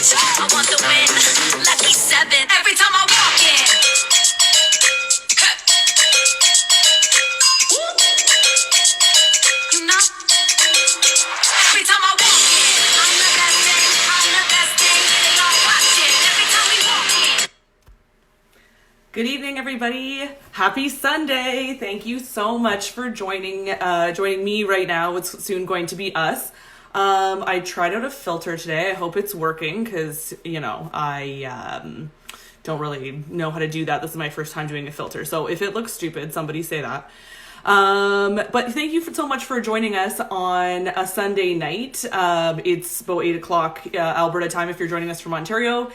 I want the win. Lucky 7 every time I walk in. You know, every time I walk in, I'm the best thing. I'm the best thing. They all watching every time we walk in. Good evening, everybody. Happy Sunday. Thank you so much for joining me right now. It's soon going to be us. I tried out a filter today. I hope it's working because, I don't really know how to do that. This is my first time doing a filter. So if it looks stupid, somebody say that. But thank you so much for joining us on a Sunday night. It's about 8 o'clock Alberta time if you're joining us from Ontario.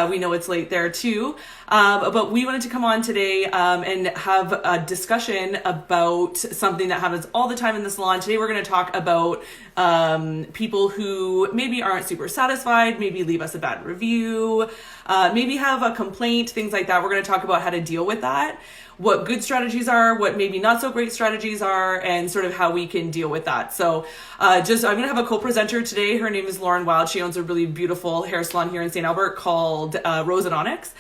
We know it's late there too. But we wanted to come on today and have a discussion about something that happens all the time in the salon. Today we're going to talk about people who maybe aren't super satisfied, maybe leave us a bad review, maybe have a complaint, things like that. We're going to talk about how to deal with that, what good strategies are, what maybe not so great strategies are, and sort of how we can deal with that. So I'm going to have a co-presenter today. Her name is Lauren Wilde. She owns a really beautiful hair salon here in St. Albert called Rose and Onyx.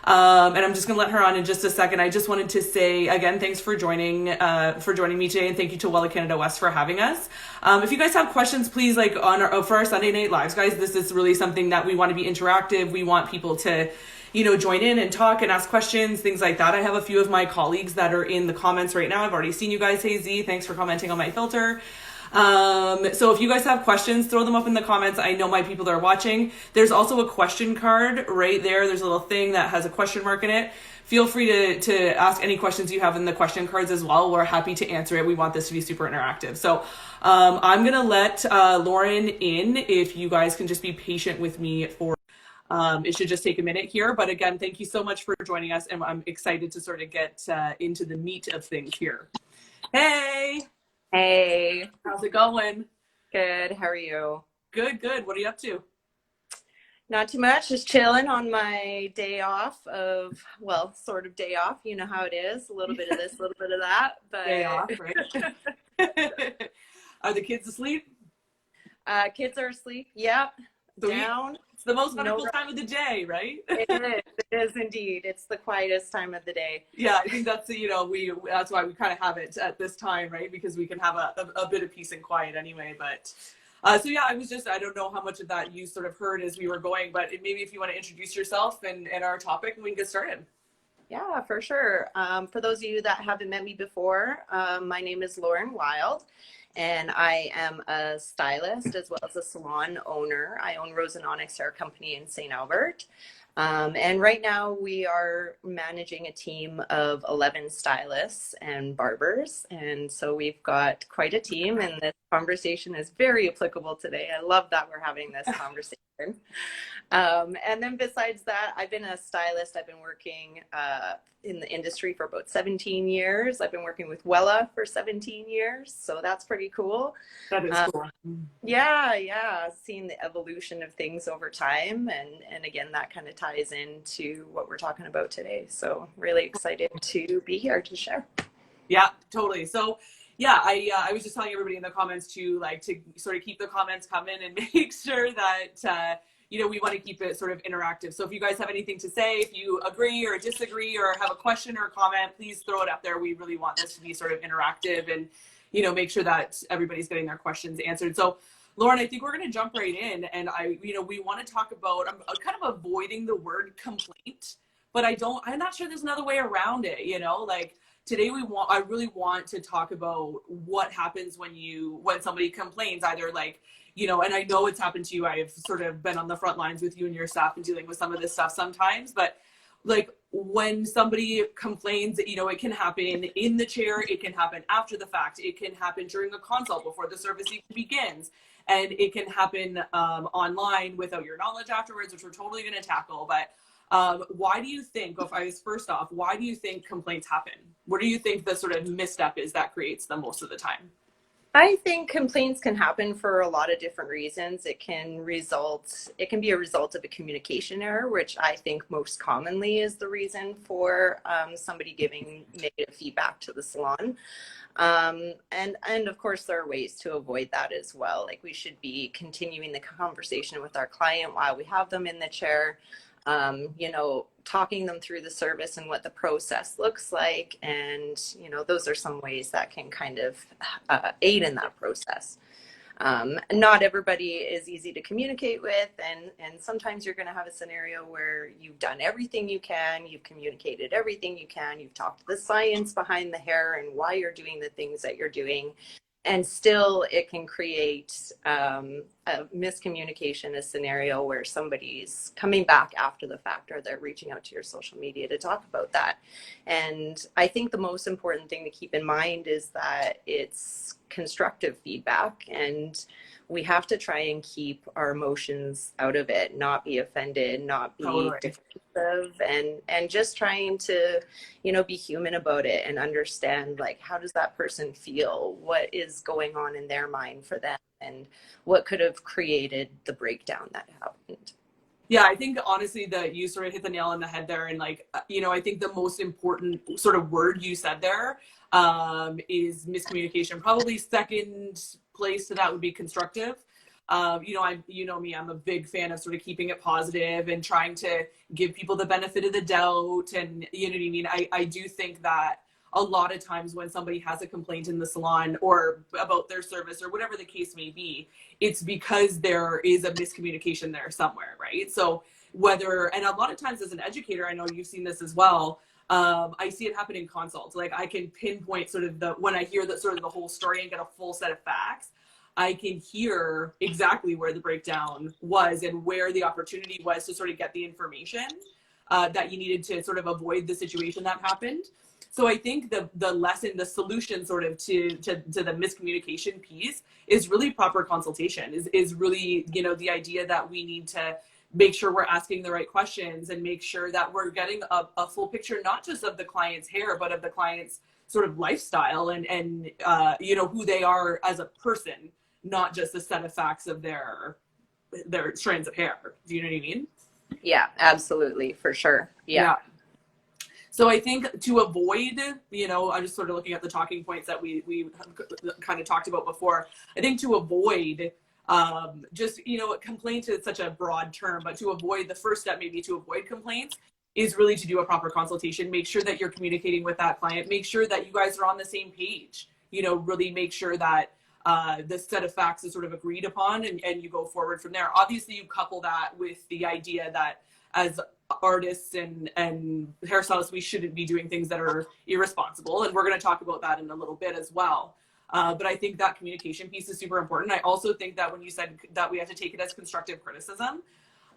And I'm just going to let her on in just a second. I just wanted to say, again, thanks for joining me today. And thank you to Wella Canada West for having us. If you guys have questions, please, for our Sunday Night Lives, guys, this is really something that we want to be interactive. We want people to join in and talk and ask questions, things like that. I have a few of my colleagues that are in the comments right now. I've already seen you guys. Hey, Z, thanks for commenting on my filter. So if you guys have questions, throw them up in the comments. I know my people that are watching. There's also a question card right there. There's a little thing that has a question mark in it. Feel free to ask any questions you have in the question cards as well. We're happy to answer it. We want this to be super interactive. So I'm going to let Lauren in. If you guys can just be patient with me for it should just take a minute here. But again, thank you so much for joining us. And I'm excited to sort of get into the meat of things here. Hey. Hey. How's it going? Good. How are you? Good. What are you up to? Not too much. Just chilling on my day off sort of day off. You know how it is. A little bit of this, a little bit of that. But Day off, right? Are the kids asleep? Kids are asleep. Yep. So Down. It's the most wonderful time of the day, right? It is indeed. It's the quietest time of the day. Yeah, I think that's that's why we kind of have it at this time, right? Because we can have a bit of peace and quiet anyway. But I don't know how much of that you sort of heard as we were going, but maybe if you want to introduce yourself and our topic, and we can get started. Yeah, for sure. For those of you that haven't met me before, my name is Lauren Wilde. And I am a stylist as well as a salon owner. I own Rose and Onyx Hair Company in St. Albert. And right now we are managing a team of 11 stylists and barbers. And so we've got quite a team, and this conversation is very applicable today. I love that we're having this conversation. And then besides that, I've been a stylist. I've been working in the industry for about 17 years. I've been working with Wella for 17 years. So that's pretty cool. That is cool. Yeah. Seeing the evolution of things over time. And again, that kind of ties into what we're talking about today. So really excited to be here to share. Yeah, totally. So yeah, I was just telling everybody in the comments to sort of keep the comments coming and make sure that we want to keep it sort of interactive. So if you guys have anything to say, if you agree or disagree or have a question or a comment, please throw it up there. We really want this to be sort of interactive and, make sure that everybody's getting their questions answered. So Lauren, I think we're going to jump right in, and we want to talk about, I'm kind of avoiding the word complaint, but I'm not sure there's another way around it, today I really want to talk about what happens when somebody complains, either and I know it's happened to you. I have sort of been on the front lines with you and your staff and dealing with some of this stuff sometimes, but when somebody complains, it can happen in the chair, it can happen after the fact, it can happen during a consult before the service even begins, and it can happen online without your knowledge afterwards, which we're totally going to tackle. But why do you think, first off, why do you think complaints happen? What do you think the sort of misstep is that creates them most of the time? I think complaints can happen for a lot of different reasons. It can be a result of a communication error, which I think most commonly is the reason for somebody giving negative feedback to the salon. And of course, there are ways to avoid that as well. Like we should be continuing the conversation with our client while we have them in the chair, talking them through the service and what the process looks like. And, those are some ways that can kind of aid in that process. Not everybody is easy to communicate with, and sometimes you're going to have a scenario where you've done everything you can, you've communicated everything you can, you've talked the science behind the hair and why you're doing the things that you're doing, and still it can create a miscommunication, a scenario where somebody's coming back after the fact, or they're reaching out to your social media to talk about that. And I think the most important thing to keep in mind is that it's constructive feedback, and we have to try and keep our emotions out of it, not be offended, not be Totally. defensive, and just trying to be human about it and understand, like, how does that person feel, what is going on in their mind for them, and what could have created the breakdown that happened. Yeah, I think honestly that you sort of hit the nail on the head there. And I think the most important sort of word you said there is miscommunication. Probably second place to that would be constructive. Me, I'm a big fan of sort of keeping it positive and trying to give people the benefit of the doubt. And you know what I mean? I do think that a lot of times when somebody has a complaint in the salon or about their service or whatever the case may be, it's because there is a miscommunication there somewhere, right? So and a lot of times as an educator, I know you've seen this as well, I see it happen in consults. Like I can pinpoint sort of when I hear that sort of the whole story and get a full set of facts, I can hear exactly where the breakdown was and where the opportunity was to sort of get the information that you needed to sort of avoid the situation that happened. So I think the lesson, the solution sort of to the miscommunication piece is really proper consultation, is really, the idea that we need to make sure we're asking the right questions and make sure that we're getting a full picture, not just of the client's hair, but of the client's sort of lifestyle and who they are as a person, not just a set of facts of their strands of hair. Do you know what I mean? Yeah, absolutely, for sure. Yeah. So I think to avoid, I'm just sort of looking at the talking points that we kind of talked about before. I think to avoid complaint is such a broad term, but to avoid, the first step maybe to avoid complaints is really to do a proper consultation. Make sure that you're communicating with that client. Make sure that you guys are on the same page. Really make sure that the set of facts is sort of agreed upon, and you go forward from there. Obviously, you couple that with the idea that as artists and hairstylists, we shouldn't be doing things that are irresponsible. And we're going to talk about that in a little bit as well. But I think that communication piece is super important. I also think that when you said that we have to take it as constructive criticism,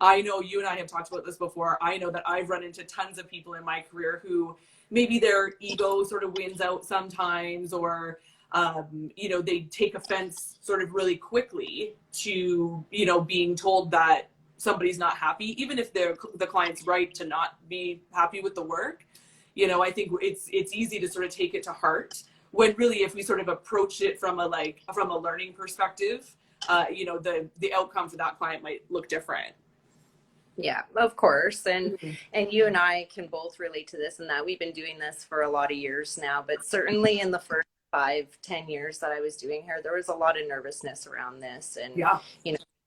I know you and I have talked about this before. I know that I've run into tons of people in my career who maybe their ego sort of wins out sometimes, or they take offense sort of really quickly to, being told that somebody's not happy, even if the client's right to not be happy with the work. I think it's easy to sort of take it to heart, when really if we sort of approach it from a learning perspective, the outcome for that client might look different. Yeah, of course. And you and I can both relate to this, and that we've been doing this for a lot of years now, but certainly in the first 5-10 years that I was doing hair, there was a lot of nervousness around this, and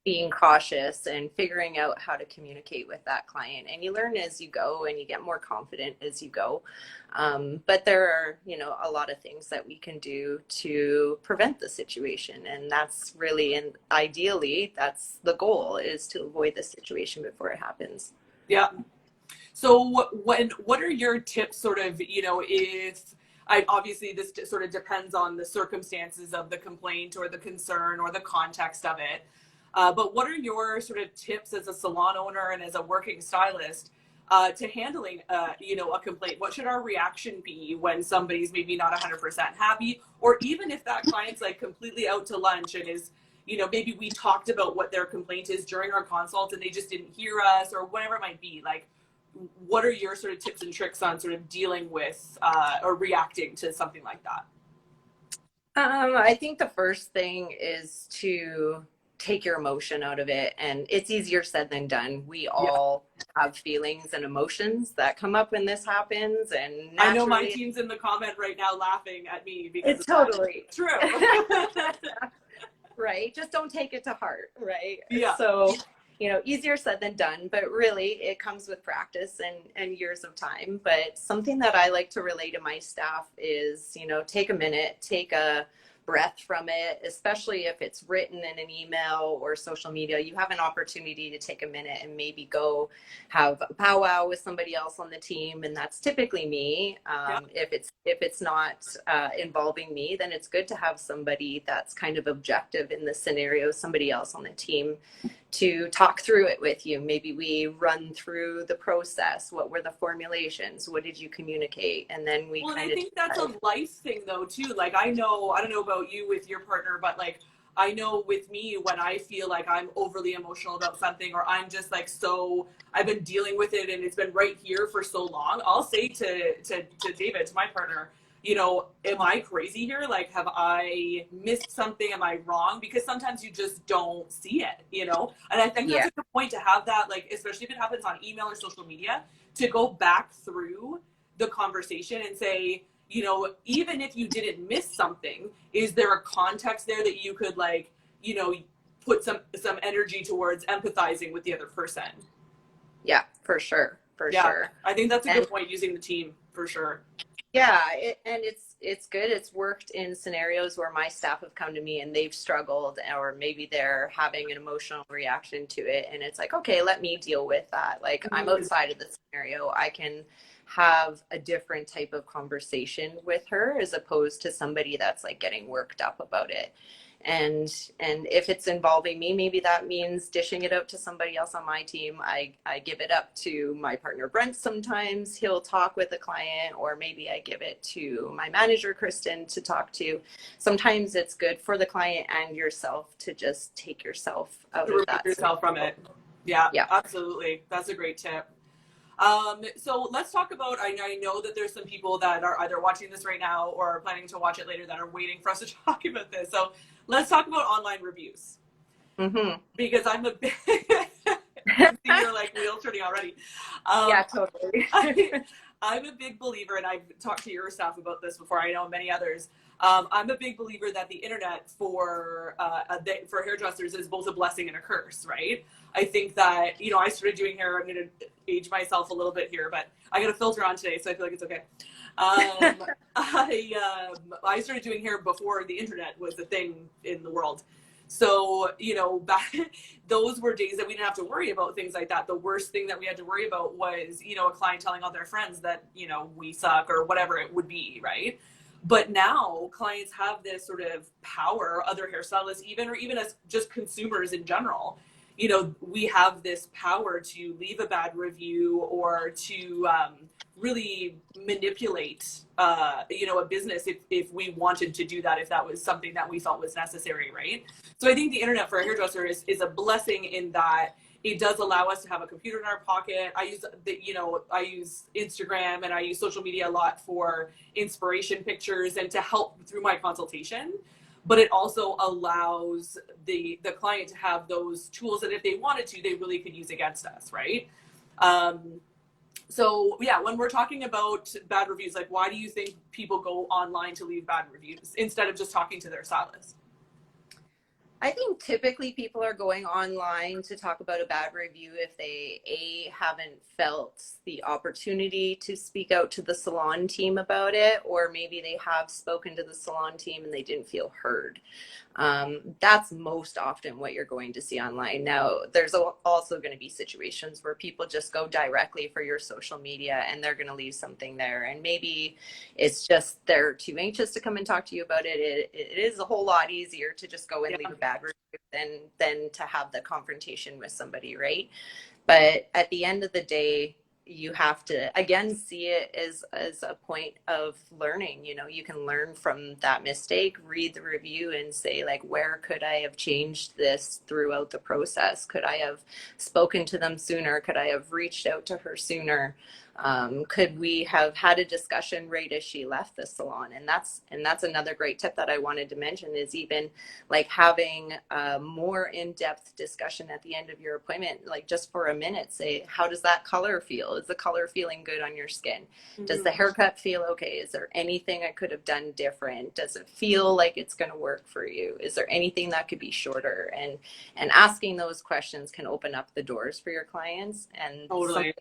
being cautious and figuring out how to communicate with that client. And you learn as you go, and you get more confident as you go. But there are, a lot of things that we can do to prevent the situation. And that's really, and ideally, that's the goal, is to avoid the situation before it happens. Yeah. So what are your tips sort of, obviously this sort of depends on the circumstances of the complaint or the concern or the context of it. But what are your sort of tips as a salon owner and as a working stylist to handling, a complaint? What should our reaction be when somebody's maybe not 100% happy, or even if that client's like completely out to lunch and is, maybe we talked about what their complaint is during our consult and they just didn't hear us, or whatever it might be. Like, what are your sort of tips and tricks on sort of dealing with or reacting to something like that? I think the first thing is to take your emotion out of it. And it's easier said than done. We Yeah. all have feelings and emotions that come up when this happens. And I know my naturally, team's in the comment right now laughing at me because it's of that. totally True. right. Just don't take it to heart. Right. Yeah. So, easier said than done, but really it comes with practice and years of time. But something that I like to relay to my staff is, take a minute, take a breath from it, especially if it's written in an email or social media. You have an opportunity to take a minute and maybe go have a powwow with somebody else on the team, and that's typically me. Yeah. If it's not involving me, then it's good to have somebody that's kind of objective in the scenario, somebody else on the team to talk through it with you. Maybe we run through the process. What were the formulations? What did you communicate? And then we Well, and kind I of think that's a life thing though too. Like I don't know about you with your partner, but like I know with me when I feel like I'm overly emotional about something or I'm just like so I've been dealing with it and it's been right here for so long, I'll say to David, to my partner, am I crazy here? Like, have I missed something? Am I wrong? Because sometimes you just don't see it. And I think that's yeah a good point to have that, like, especially if it happens on email or social media, to go back through the conversation and say, even if you didn't miss something, is there a context there that you could like, put some energy towards empathizing with the other person? yeah, for sure, for Yeah, sure. I think that's a And good point using the team for sure. yeah, and it's good. It's worked in scenarios where my staff have come to me and they've struggled, or maybe they're having an emotional reaction to it, and it's like, okay, let me deal with that. Like, I'm outside of the scenario. I can have a different type of conversation with her as opposed to somebody that's like getting worked up about it. And if it's involving me, maybe that means dishing it out to somebody else on my team. I give it up to my partner Brent. Sometimes he'll talk with a client, or maybe I give it to my manager Kristen to talk to. Sometimes it's good for the client and yourself to just take yourself out To of remove that yourself from scenario. it. Yeah, Yeah. absolutely. That's a great tip. So let's talk about, I know that there's some people that are either watching this right now or are planning to watch it later that are waiting for us to talk about this. So let's talk about online reviews, Mm-hmm. because I'm a big, you're like wheel turning already. Yeah, totally. I'm a big believer, and I've talked to your staff about this before, I know many others. I'm a big believer that the internet for hairdressers is both a blessing and a curse, right? I think that, I started doing hair, I'm going to age myself a little bit here, but I got a filter on today, so I feel like it's okay. I started doing hair before the internet was a thing in the world. So, back, those were days that we didn't have to worry about things like that. The worst thing that we had to worry about was, a client telling all their friends that, we suck or whatever it would be, right? But now clients have this sort of power, other hairstylists or even as just consumers in general, we have this power to leave a bad review or to really manipulate, a business if we wanted to do that, if that was something that we felt was necessary, right? So I think the internet for a hairdresser is a blessing in that it does allow us to have a computer in our pocket. I use Instagram and I use social media a lot for inspiration pictures and to help through my consultation. But it also allows the client to have those tools that if they wanted to, they really could use against us, right? So yeah, when we're talking about bad reviews, like why do you think people go online to leave bad reviews instead of just talking to their stylist? I think typically people are going online to talk about a bad review if they haven't felt the opportunity to speak out to the salon team about it, or maybe they have spoken to the salon team and they didn't feel heard. That's most often what you're going to see online. Now, there's also going to be situations where people just go directly for your social media and they're going to leave something there. And maybe it's just they're too anxious to come and talk to you about it. It is a whole lot easier to just go and leave a bad review than to have the confrontation with somebody, right? But at the end of the day, you have to again see it as a point of learning. You can learn from that mistake, read the review and say, like, where could I have changed this throughout the process? Could I have spoken to them sooner? Could I have reached out to her sooner? Could we have had a discussion right as she left the salon? And that's another great tip that I wanted to mention, is even like having a more in-depth discussion at the end of your appointment, like just for a minute, say, how does that color feel? Is the color feeling good on your skin? Does the haircut feel okay? Is there anything I could have done different? Does it feel like it's going to work for you? Is there anything that could be shorter? And asking those questions can open up the doors for your clients. And Totally.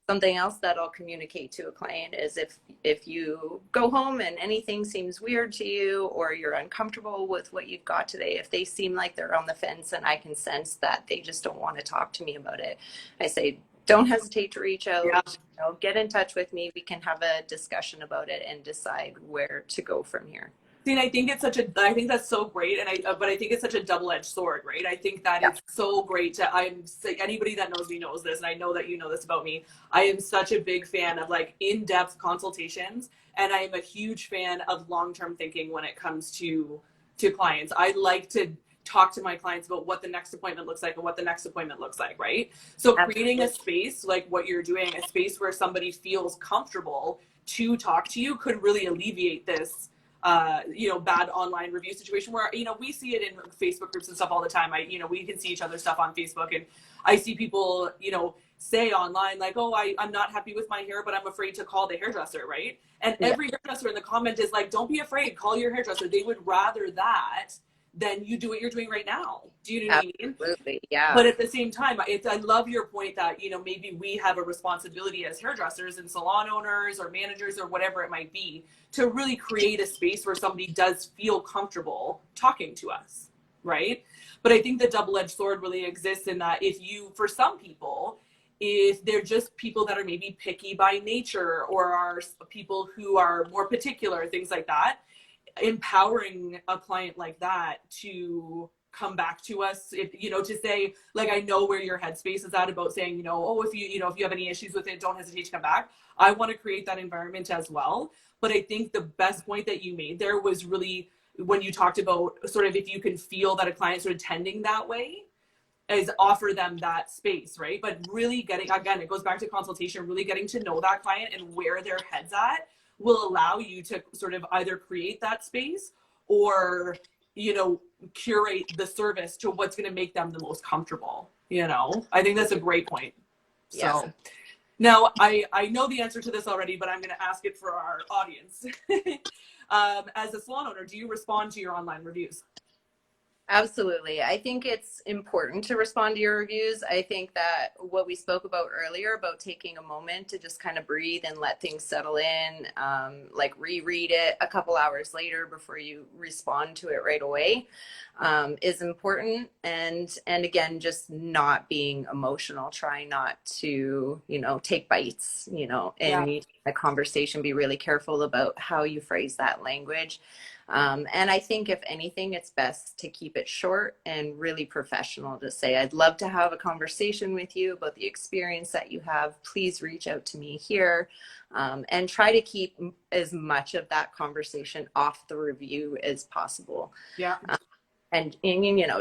something else that I'll communicate to a client is if you go home and anything seems weird to you, or you're uncomfortable with what you've got today, if they seem like they're on the fence and I can sense that they just don't want to talk to me about it, I say, don't hesitate to reach out. Yeah. Get in touch with me. We can have a discussion about it and decide where to go from here. See, and I think I think that's so great. But I think it's such a double-edged sword, right? I think that it's so great anybody that knows me knows this, and I know that you know this about me. I am such a big fan of like in-depth consultations, and I am a huge fan of long-term thinking when it comes to clients. I like to talk to my clients about what the next appointment looks like and what the next appointment looks like, right? So creating a space like what you're doing, a space where somebody feels comfortable to talk to you, could really alleviate this bad online review situation where, we see it in Facebook groups and stuff all the time. We can see each other's stuff on Facebook, and I see people, say online like, oh, I'm not happy with my hair, but I'm afraid to call the hairdresser, right? And every hairdresser in the comment is like, don't be afraid, call your hairdresser. They would rather that than you do what you're doing right now. Do you know what I mean? Absolutely, yeah. But at the same time, I love your point that, maybe we have a responsibility as hairdressers and salon owners or managers or whatever it might be, to really create a space where somebody does feel comfortable talking to us, right? But I think the double-edged sword really exists in that for some people, if they're just people that are maybe picky by nature, or are people who are more particular, things like that, empowering a client like that to come back to us, to say, like, I know where your headspace is at about saying, if you have any issues with it, don't hesitate to come back. I want to create that environment as well. But I think the best point that you made there was really when you talked about sort of, if you can feel that a client's sort of tending that way, is offer them that space, right? But really again, it goes back to consultation, really getting to know that client and where their head's at will allow you to sort of either create that space or, curate the service to what's going to make them the most comfortable. I think that's a great point. Yes. So now I know the answer to this already, but I'm going to ask it for our audience. As a salon owner, do you respond to your online reviews? Absolutely. I think it's important to respond to your reviews. I think that what we spoke about earlier about taking a moment to just kind of breathe and let things settle in, like reread it a couple hours later before you respond to it right away, is important. And again, just not being emotional, try not to, take bites, in a conversation, be really careful about how you phrase that language. And I think if anything, it's best to keep it short and really professional, to say, I'd love to have a conversation with you about the experience that you have. Please reach out to me here, and try to keep as much of that conversation off the review as possible. Yeah. And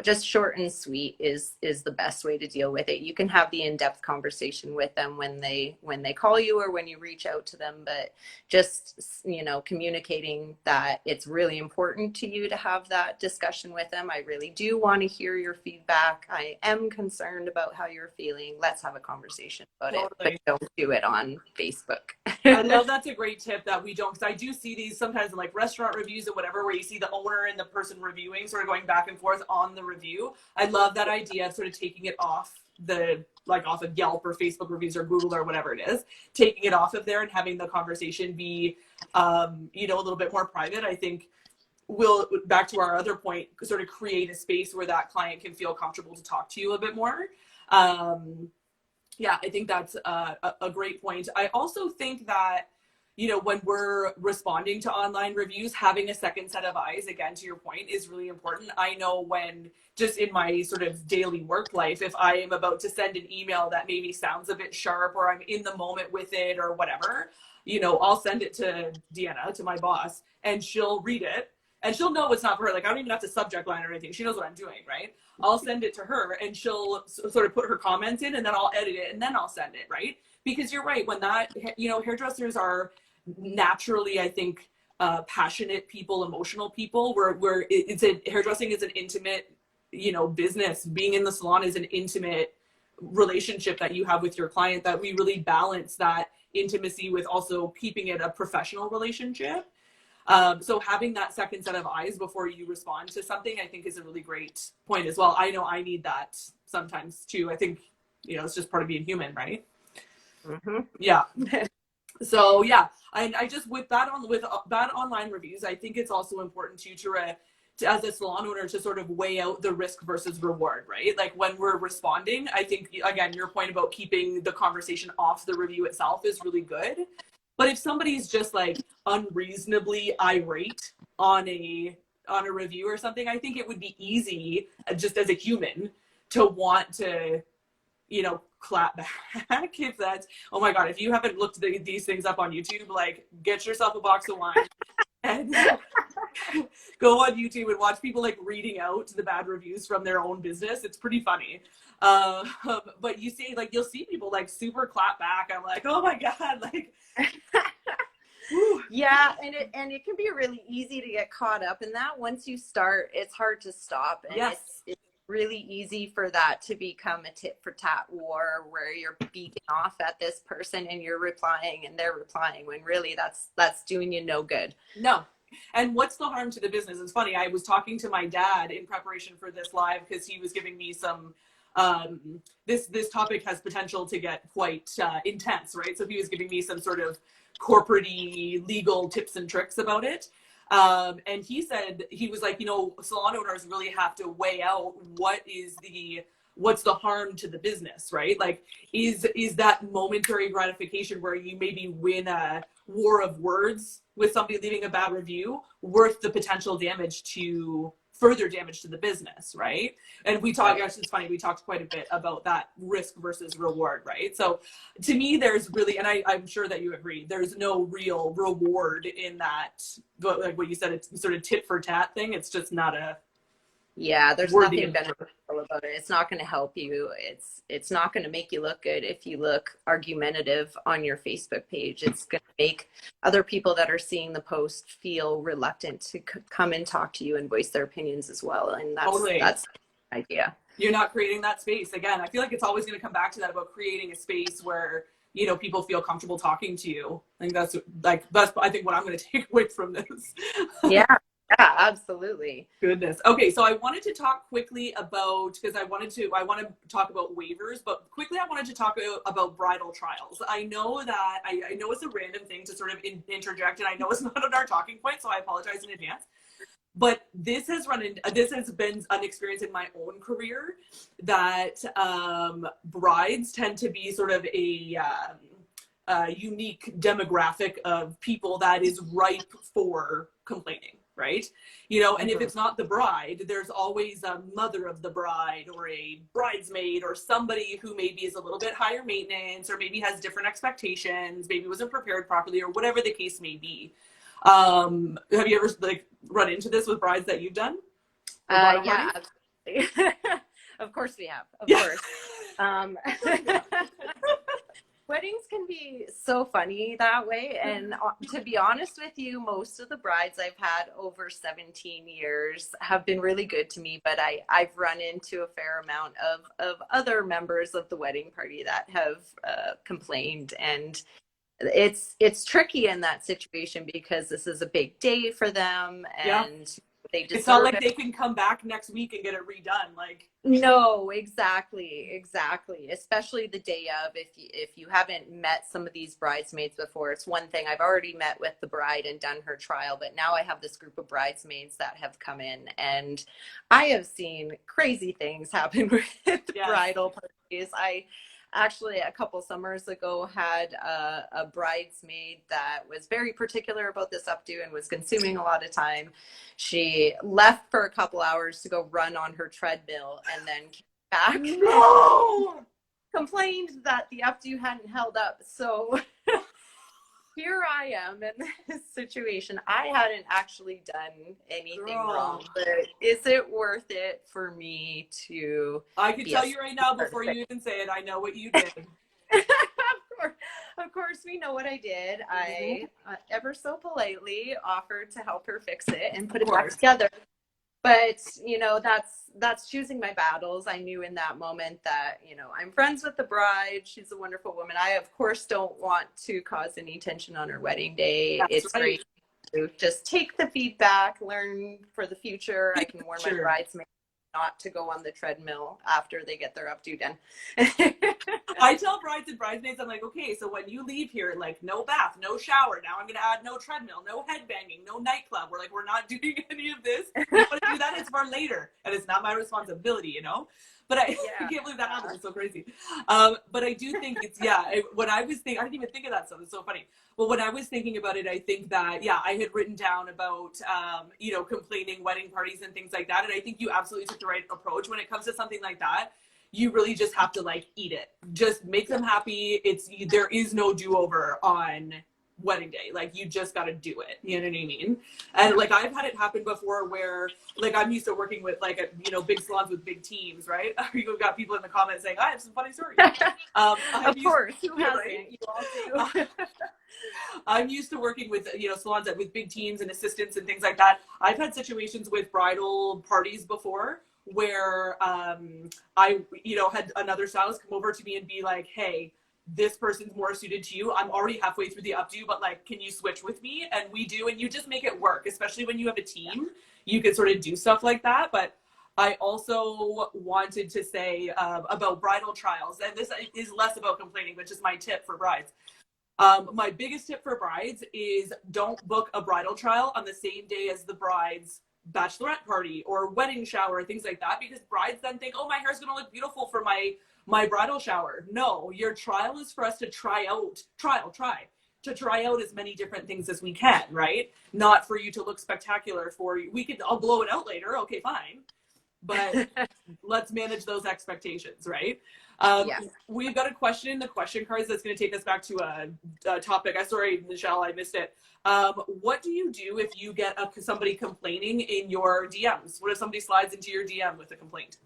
just short and sweet is the best way to deal with it. You can have the in-depth conversation with them when they call you or when you reach out to them, but just communicating that it's really important to you to have that discussion with them. I really do want to hear your feedback. I am concerned about how you're feeling. Let's have a conversation about it, but don't do it on Facebook. I love that's a great tip that we don't, because I do see these sometimes in like restaurant reviews or whatever, where you see the owner and the person reviewing sort of going back and forth on the review. I love that idea of sort of taking it off off of Yelp or Facebook reviews or Google or whatever it is, taking it off of there and having the conversation be, a little bit more private. I think will, back to our other point, sort of create a space where that client can feel comfortable to talk to you a bit more. Yeah, I think that's a great point. I also think that, when we're responding to online reviews, having a second set of eyes, again, to your point, is really important. I know when, just in my sort of daily work life, if I am about to send an email that maybe sounds a bit sharp, or I'm in the moment with it or whatever, I'll send it to Deanna, to my boss, and she'll read it. and she'll know it's not for her. Like, I don't even have to subject line or anything. She knows what I'm doing, right? I'll send it to her, and she'll sort of put her comments in, and then I'll edit it, and then I'll send it, right? Because you're right, when that, you know, hairdressers are naturally, I think, passionate people, emotional people, where hairdressing is an intimate, you know, business. Being in the salon is an intimate relationship that you have with your client, that we really balance that intimacy with also keeping it a professional relationship. So having that second set of eyes before you respond to something, I think, is a really great point as well. I know I need that sometimes too. I think, you know, it's just part of being human, right? Mm-hmm. Yeah. So yeah, I just, with bad online reviews, I think it's also important to as a salon owner, to sort of weigh out the risk versus reward, right? Like, when we're responding, I think, again, your point about keeping the conversation off the review itself is really good. But if somebody's just like unreasonably irate on a review or something, I think it would be easy, just as a human, to want to, you know, clap back. If that's, oh my God, if you haven't looked these things up on YouTube, like, get yourself a box of wine and go on YouTube and watch people like reading out the bad reviews from their own business. It's pretty funny. But you see, like, you'll see people like super clap back. I'm like, oh my God, like, yeah, and it can be really easy to get caught up in that. Once you start, it's hard to stop, and yes. it's really easy for that to become a tit for tat war, where you're beating off at this person and you're replying and they're replying, when really that's doing you no good. No. And what's the harm to the business? It's funny, I was talking to my dad in preparation for this live, because he was giving me some this topic has potential to get quite intense, right? So he was giving me some sort of corporate-y legal tips and tricks about it. And he said, he was like, you know, salon owners really have to weigh out what's the harm to the business, right? Like, is that momentary gratification where you maybe win a war of words with somebody leaving a bad review worth the potential further damage to the business, right? And we talked, actually, it's funny, we talked quite a bit about that risk versus reward, right? So to me, there's really, and I'm sure that you agree, there's no real reward in that, but like what you said, it's sort of tit for tat thing. It's just not a, yeah, there's nothing beneficial about it. It's not going to help you. It's not going to make you look good if you look argumentative on your Facebook page. It's going to make other people that are seeing the post feel reluctant to come and talk to you and voice their opinions as well. And that's the idea. You're not creating that space. Again, I feel like it's always going to come back to that, about creating a space where, you know, people feel comfortable talking to you. I think that's I think what I'm going to take away from this. Yeah. Yeah, absolutely. Goodness. Okay, so I wanted to talk quickly about, because I want to talk about waivers, but quickly I wanted to talk about bridal trials. I know that, I know it's a random thing to sort of interject, and I know it's not on our talking point, so I apologize in advance. But this has been an experience in my own career, that brides tend to be sort of a unique demographic of people that is ripe for complaining, right? You know, and if it's not the bride, there's always a mother of the bride or a bridesmaid or somebody who maybe is a little bit higher maintenance, or maybe has different expectations, maybe wasn't prepared properly, or whatever the case may be. Have you ever like run into this with brides that you've done? Yeah, absolutely. Of course we have. Of course. Weddings can be so funny that way. And to be honest with you, most of the brides I've had over 17 years have been really good to me, but I've run into a fair amount of other members of the wedding party that have complained. And it's tricky in that situation, because this is a big day for them, and they deserve it's not like they can come back next week and get it redone. Like, no, exactly. Especially the day of, if you haven't met some of these bridesmaids before. It's one thing, I've already met with the bride and done her trial, but now I have this group of bridesmaids that have come in, and I have seen crazy things happen with bridal parties. I actually, a couple summers ago, had a bridesmaid that was very particular about this updo and was consuming a lot of time. She left for a couple hours to go run on her treadmill, and then came back. No! Complained that the updo hadn't held up. So here I am in this situation. I hadn't actually done anything wrong, but is it worth it for me to I can be a tell you right now before you even say it, I know what you did. Of course, we know what I did. I ever so politely offered to help her fix it and put it back together. But that's choosing my battles. I knew in that moment that I'm friends with the bride. She's a wonderful woman. I of course don't want to cause any tension on her wedding day. That's It's right. great to just take the feedback, learn for the future. I can warn my bridesmaids not to go on the treadmill after they get their updo done. I tell brides and bridesmaids, I'm like, okay, so when you leave here, like no bath, no shower. Now I'm going to add no treadmill, no headbanging, no nightclub. We're like, we're not doing any of this. You want to do that? It's for later. And it's not my responsibility, But I can't believe that happened. It's so crazy. But I do think it's, when I was thinking, I didn't even think of that stuff. It's so funny. Well, when I was thinking about it, I think that, I had written down about, complaining wedding parties and things like that. And I think you absolutely took the right approach when it comes to something like that. You really just have to like eat it. Just make them happy. There is no do-over on wedding day. Like you just got to do it. You know what I mean? And like I've had it happen before where like I'm used to working with like big salons with big teams, right? You've got people in the comments saying I have some funny stories. Of course, who hasn't? Right? You all do. I'm used to working with salons with big teams and assistants and things like that. I've had situations with bridal parties before where I had another stylist come over to me and be like, hey, this person's more suited to you. I'm already halfway through the updo, but like, can you switch with me? And we do, and you just make it work, especially when you have a team. You can sort of do stuff like that. But I also wanted to say about bridal trials, and this is less about complaining, but just my tip for brides. My biggest tip for brides is don't book a bridal trial on the same day as the bride's bachelorette party or wedding shower, things like that, because brides then think, oh, my hair's going to look beautiful for my bridal shower. No, your trial is for us to try out as many different things as we can, right? Not for you to look spectacular I'll blow it out later. Okay, fine. But let's manage those expectations, right? We've got a question in the question cards that's going to take us back to a topic. Sorry, Michelle, I missed it. What do you do if you get somebody complaining in your DMs? What if somebody slides into your DM with a complaint?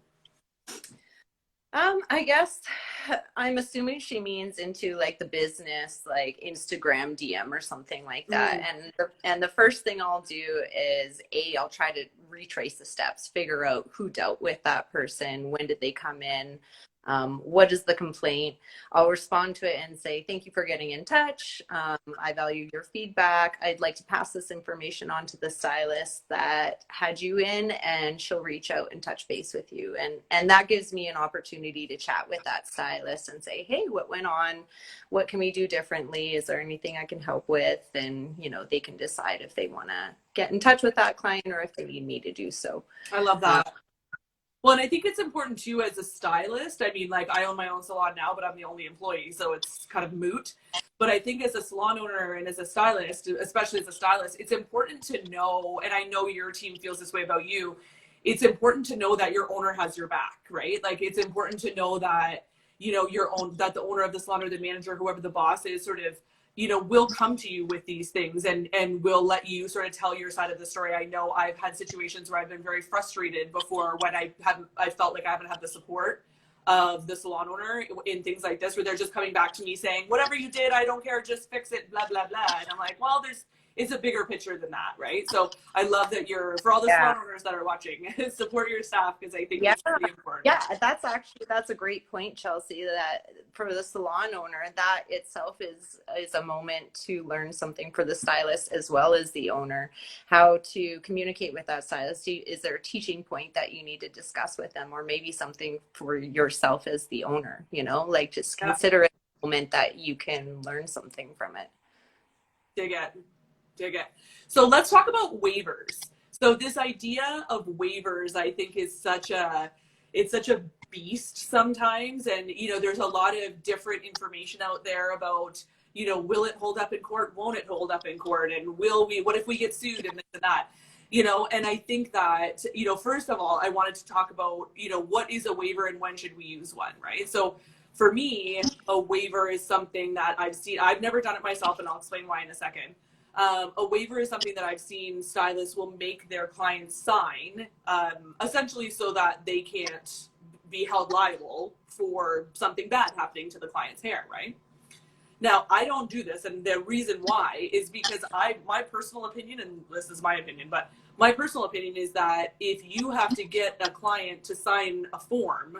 I guess I'm assuming she means into like the business, like Instagram DM or something like that. And the first thing I'll do is I'll try to retrace the steps, figure out who dealt with that person, when did they come in, what is the complaint. I'll respond to it and say, thank you for getting in touch. I value your feedback. I'd like to pass this information on to the stylist that had you in, and she'll reach out and touch base with you. And that gives me an opportunity to chat with that stylist and say, hey, what went on? What can we do differently? Is there anything I can help with? And, they can decide if they want to get in touch with that client or if they need me to do so. I love that. Well, and I think it's important too as a stylist. I mean, like I own my own salon now, but I'm the only employee, so it's kind of moot. But I think as a salon owner and as a stylist, especially as a stylist, it's important to know, and I know your team feels this way about you, it's important to know that your owner has your back, right? Like it's important to know that, that the owner of the salon or the manager, whoever the boss is, sort of, will come to you with these things and will let you sort of tell your side of the story. I know I've had situations where I've been very frustrated before when I felt like I haven't had the support of the salon owner in things like this, where they're just coming back to me saying, whatever you did, I don't care, just fix it, blah, blah, blah. And I'm like, well, it's a bigger picture than that, right? So I love that for all the salon owners that are watching, support your staff, because I think it's really important. Yeah, that's a great point, Chelsea, that for the salon owner, that itself is a moment to learn something for the stylist as well as the owner, how to communicate with that stylist. Is there a teaching point that you need to discuss with them, or maybe something for yourself as the owner, like just consider it a moment that you can learn something from it. Dig it. So let's talk about waivers. So this idea of waivers, I think, is such a beast sometimes. And, there's a lot of different information out there about, will it hold up in court? Won't it hold up in court? And what if we get sued and this and that? And I think that, first of all, I wanted to talk about, what is a waiver and when should we use one, right? So for me, a waiver is something that I've seen. I've never done it myself, and I'll explain why in a second. A waiver is something that I've seen stylists will make their clients sign, essentially so that they can't be held liable for something bad happening to the client's hair, right? Now, I don't do this, and the reason why is because my personal opinion, and this is my opinion, but my personal opinion is that if you have to get a client to sign a form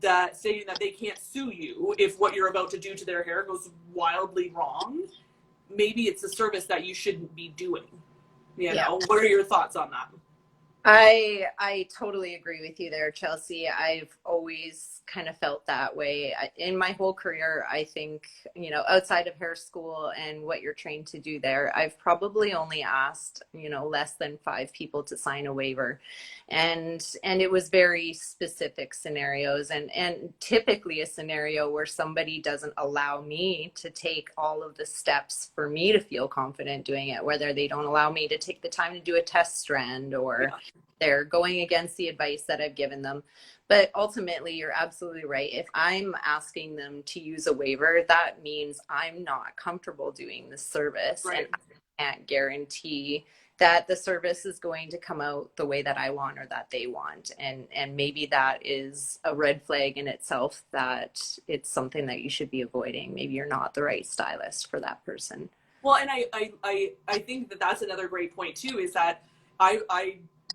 that stating that they can't sue you if what you're about to do to their hair goes wildly wrong, maybe it's a service that you shouldn't be doing. You know, what are your thoughts on that? I totally agree with you there, Chelsea. I've always kind of felt that way. In my whole career, I think, you know, outside of hair school and what you're trained to do there, I've probably only asked, you know, less than 5 people to sign a waiver. And it was very specific scenarios, and typically a scenario where somebody doesn't allow me to take all of the steps for me to feel confident doing it, whether they don't allow me to take the time to do a test strand, or they're going against the advice that I've given them. But ultimately, you're absolutely right. If I'm asking them to use a waiver, that means I'm not comfortable doing the service, and I can't guarantee that the service is going to come out the way that I want or that they want. And maybe that is a red flag in itself, that it's something that you should be avoiding. Maybe you're not the right stylist for that person. Well, and I think that that's another great point too, is that I'm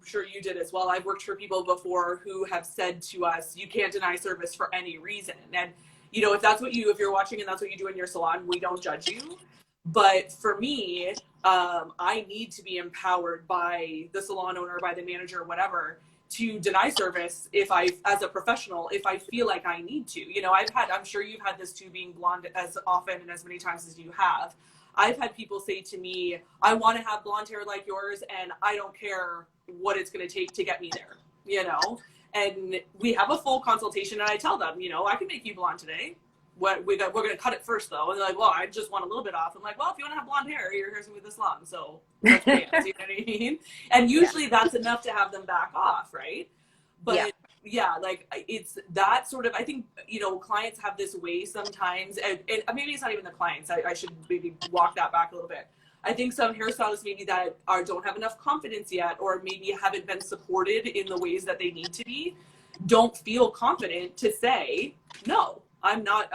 sure you did as well. I've worked for people before who have said to us, you can't deny service for any reason. And, you know, if you're watching and that's what you do in your salon, we don't judge you. But for me, I need to be empowered by the salon owner, by the manager, whatever, to deny service as a professional, if I feel like I need to. You know, I'm sure you've had this too, being blonde as often and as many times as you have. I've had people say to me, I want to have blonde hair like yours, and I don't care what it's going to take to get me there, you know? And we have a full consultation, and I tell them, you know, I can make you blonde today. We're going to cut it first, though. And they're like, well, I just want a little bit off. I'm like, well, if you want to have blonde hair, your hair's going to be this long. So that's great. You know what I mean? And usually that's enough to have them back off, right? But yeah, like it's that sort of, I think, you know, clients have this way sometimes, and maybe it's not even the clients. I should maybe walk that back a little bit. I think some hairstylists maybe that don't have enough confidence yet, or maybe haven't been supported in the ways that they need to be, don't feel confident to say, no, I'm not,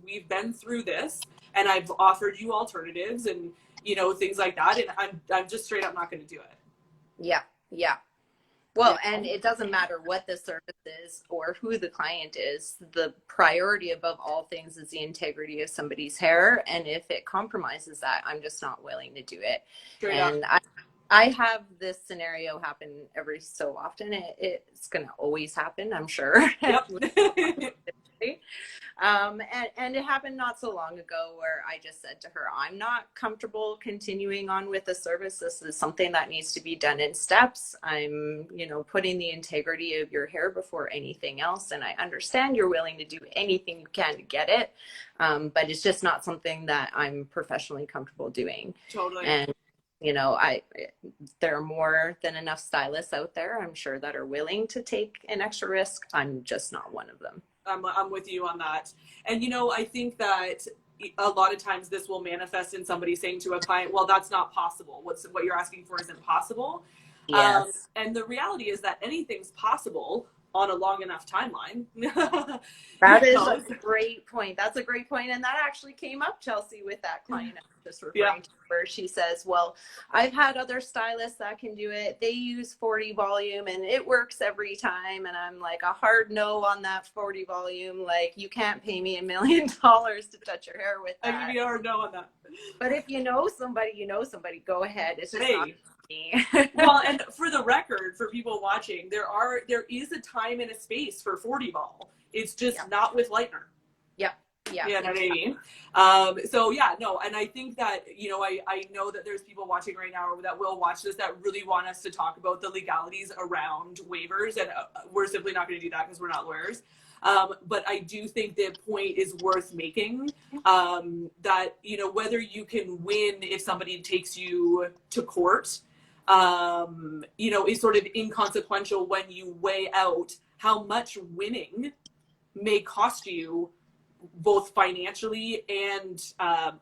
we've been through this, and I've offered you alternatives and, you know, things like that. And I'm just straight up not going to do it. Yeah. Yeah. Well, and it doesn't matter what the service is or who the client is. The priority above all things is the integrity of somebody's hair. And if it compromises that, I'm just not willing to do it. Straight and I have this scenario happen every so often. It's going to always happen, I'm sure. Yep. And it happened not so long ago where I just said to her, I'm not comfortable continuing on with the service. This is something that needs to be done in steps. I'm, you know, putting the integrity of your hair before anything else. And I understand you're willing to do anything you can to get it. But it's just not something that I'm professionally comfortable doing. Totally. And you know, there are more than enough stylists out there, I'm sure, that are willing to take an extra risk. I'm just not one of them. I'm with you on that. And, you know, I think that a lot of times this will manifest in somebody saying to a client, well, that's not possible. What you're asking for isn't possible. Yes. And the reality is that anything's possible on a long enough timeline. That is a great point. That's a great point. And that actually came up, Chelsea, with that client I was just referring to, where she says, well, I've had other stylists that can do it. They use 40 volume and it works every time. And I'm like, a hard no on that 40 volume. Like, you can't pay me $1 million to touch your hair with that. I give you a hard no on that. But if you know somebody, go ahead. It's just not me. Well, and for the record, for people watching, there is a time and a space for 40 ball. It's just not with lightener. Yep. Yeah. You know what I mean? So yeah, no. And I think that, you know, I know that there's people watching right now that will watch this that really want us to talk about the legalities around waivers. And we're simply not going to do that because we're not lawyers. But I do think the point is worth making, that, you know, whether you can win if somebody takes you to court, you know, is sort of inconsequential when you weigh out how much winning may cost you both financially and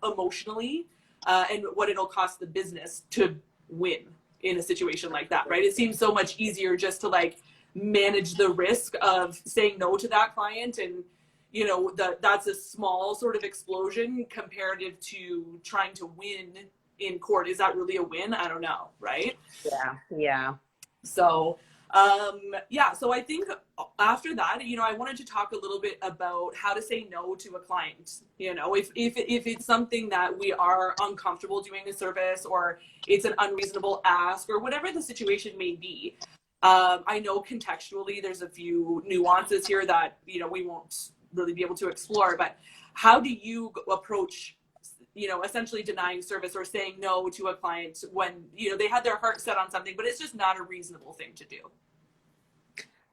emotionally, and what it'll cost the business to win in a situation like that, right? It seems so much easier just to like manage the risk of saying no to that client, and you know that's a small sort of explosion comparative to trying to win in court. Is that really a win? I don't know, right? Yeah. So so I think after that, you know, I wanted to talk a little bit about how to say no to a client. You know, if it's something that we are uncomfortable doing a service, or it's an unreasonable ask, or whatever the situation may be. I know contextually there's a few nuances here that, you know, we won't really be able to explore, but how do you approach, you know, essentially denying service or saying no to a client when, you know, they had their heart set on something, but it's just not a reasonable thing to do?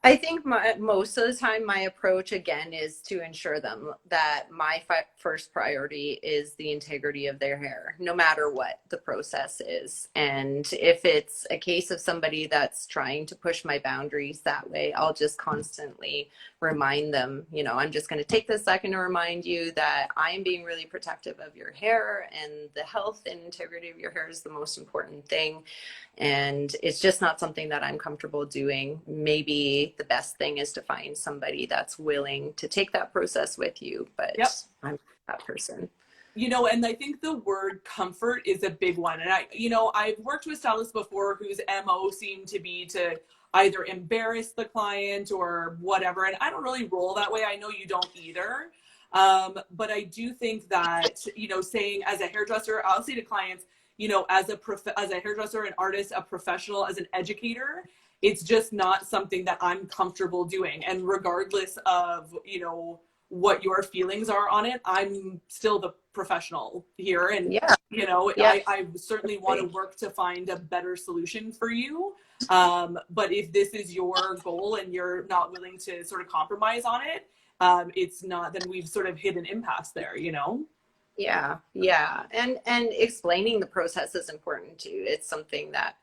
I think most of the time my approach again is to ensure them that my first priority is the integrity of their hair, no matter what the process is. And if it's a case of somebody that's trying to push my boundaries that way, I'll just constantly remind them, you know, I'm just going to take this second to remind you that I am being really protective of your hair, and the health and integrity of your hair is the most important thing. And it's just not something that I'm comfortable doing. Maybe the best thing is to find somebody that's willing to take that process with you, but Yep. I'm not that person. You know, and I think the word comfort is a big one. And I've worked with stylists before whose MO seemed to be to either embarrass the client or whatever. And I don't really roll that way. I know you don't either. But I do think that, you know, saying as a hairdresser, I'll say to clients, you know, as a hairdresser, an artist, a professional, as an educator, it's just not something that I'm comfortable doing. And regardless of, you know, what your feelings are on it, I'm still the professional here. And, you know, I certainly want to work to find a better solution for you. But if this is your goal and you're not willing to sort of compromise on it, it's not, then we've sort of hit an impasse there, you know? Yeah. And explaining the process is important too. It's something that,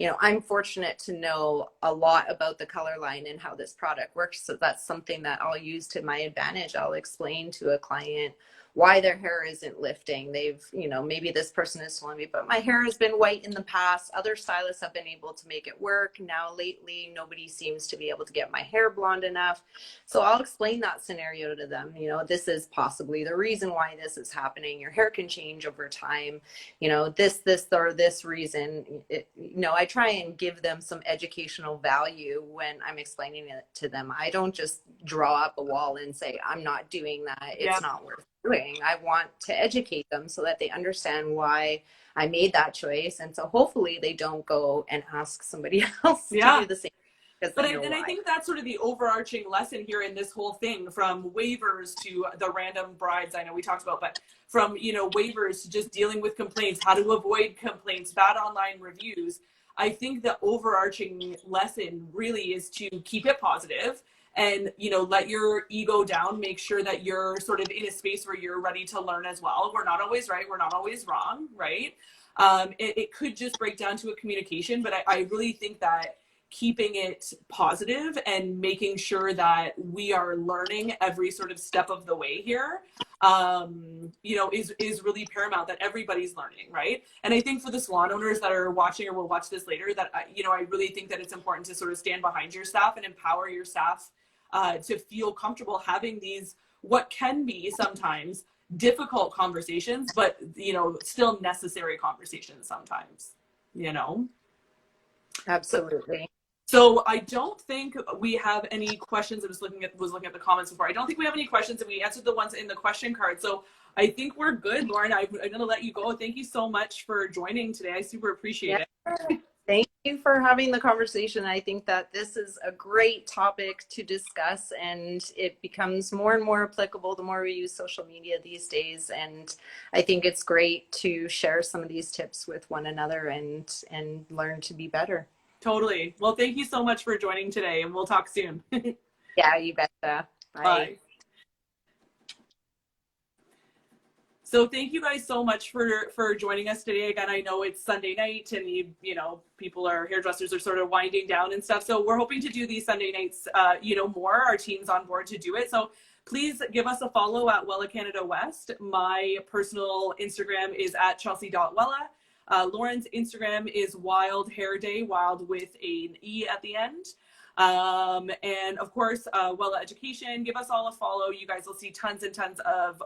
you know, I'm fortunate to know a lot about the color line and how this product works. So that's something that I'll use to my advantage. I'll explain to a client why their hair isn't lifting. They've, you know, maybe this person is telling me, but my hair has been white in the past. Other stylists have been able to make it work. Now lately, nobody seems to be able to get my hair blonde enough. So I'll explain that scenario to them. You know, this is possibly the reason why this is happening. Your hair can change over time. You know, this, or this reason. You know, I try and give them some educational value when I'm explaining it to them. I don't just draw up a wall and say, I'm not doing that. It's not worth doing. I want to educate them so that they understand why I made that choice. And so hopefully they don't go and ask somebody else to do the same. But I think that's sort of the overarching lesson here in this whole thing, from waivers to the random brides I know we talked about, but from, you know, waivers to just dealing with complaints, how to avoid complaints, bad online reviews. I think the overarching lesson really is to keep it positive and, you know, let your ego down, make sure that you're sort of in a space where you're ready to learn as well. We're not always right. We're not always wrong, right? It could just break down to a communication, but I really think that keeping it positive and making sure that we are learning every sort of step of the way here, you know, is really paramount, that everybody's learning, right? And I think for the salon owners that are watching or will watch this later, that, you know, I really think that it's important to sort of stand behind your staff and empower your staff to feel comfortable having these, what can be sometimes difficult conversations, but, you know, still necessary conversations sometimes, you know? Absolutely. So I don't think we have any questions. I was looking at the comments before. I don't think we have any questions, and we answered the ones in the question card. So I think we're good, Lauren. I'm going to let you go. Thank you so much for joining today. I super appreciate it. Thank you for having the conversation. I think that this is a great topic to discuss, and it becomes more and more applicable the more we use social media these days. And I think it's great to share some of these tips with one another and learn to be better. Totally. Well, thank you so much for joining today, and we'll talk soon. Yeah, you betcha. Bye. Bye. So thank you guys so much for joining us today. Again, I know it's Sunday night and people are hairdressers are sort of winding down and stuff. So we're hoping to do these Sunday nights, more. Our team's on board to do it. So please give us a follow at Wella Canada West. My personal Instagram is at chelsea.wella. Lauren's Instagram is Wild Hair Day, wild with an E at the end. And of course, Wella Education, give us all a follow. You guys will see tons and tons of,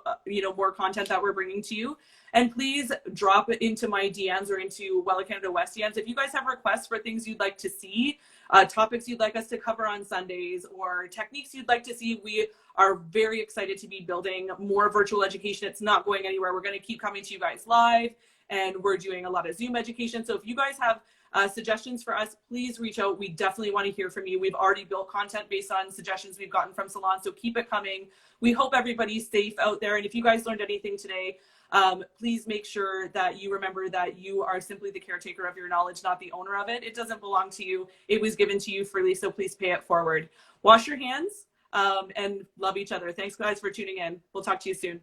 more content that we're bringing to you. And please drop it into my DMs or into Wella Canada West DMs. If you guys have requests for things you'd like to see, topics you'd like us to cover on Sundays, or techniques you'd like to see, we are very excited to be building more virtual education. It's not going anywhere. We're going to keep coming to you guys live, and we're doing a lot of Zoom education. So if you guys have suggestions for us, please reach out. We definitely want to hear from you. We've already built content based on suggestions we've gotten from salons, so keep it coming. We hope everybody's safe out there. And if you guys learned anything today, please make sure that you remember that you are simply the caretaker of your knowledge, not the owner of it. It doesn't belong to you. It was given to you freely, so please pay it forward. Wash your hands and love each other. Thanks, guys, for tuning in. We'll talk to you soon.